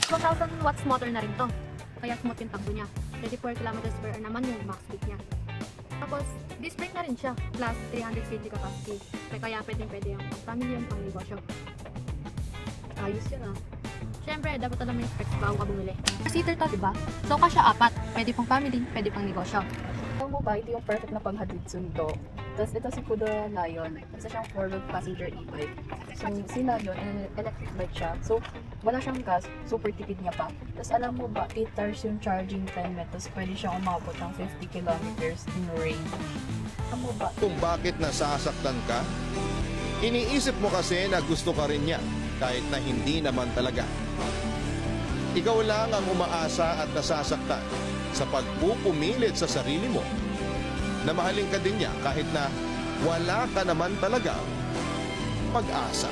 1,000 watts motor na rin to. Kaya smooth yung takbo niya. 34 kilometers per hour naman yung max speed niya. Tapos, disc brake na rin siya. Plus, 300 kg capacity. Kaya pwede yung pang-family yung pang-negosyo. Ayos yun ah. Siyempre, dapat alam mo yung specs bago ka bumili. Seater to, diba? So, kasya 4. Pwede pang family, pwede pang negosyo. Alam mo ba, ito yung perfect na panghatid sundo. Tapos ito si Kuda Lion. Isa siyang 4-wheel passenger e-bike. So si Lion, electric bike siya. So wala siyang gas, super tipid niya pa. Tapos alam mo ba, 8 hours yung charging time. Tapos pwede siyang umabot ng 50 kilometers in range. Alam mo ba? Kung bakit nasasaktan ka? Iniisip mo kasi na gusto ka rin niya, kahit na hindi naman talaga. Ikaw lang ang umaasa at nasasaktan sa pagpupumilit sa sarili mo na mahalin ka din niya kahit na wala ka naman talaga pag-asa.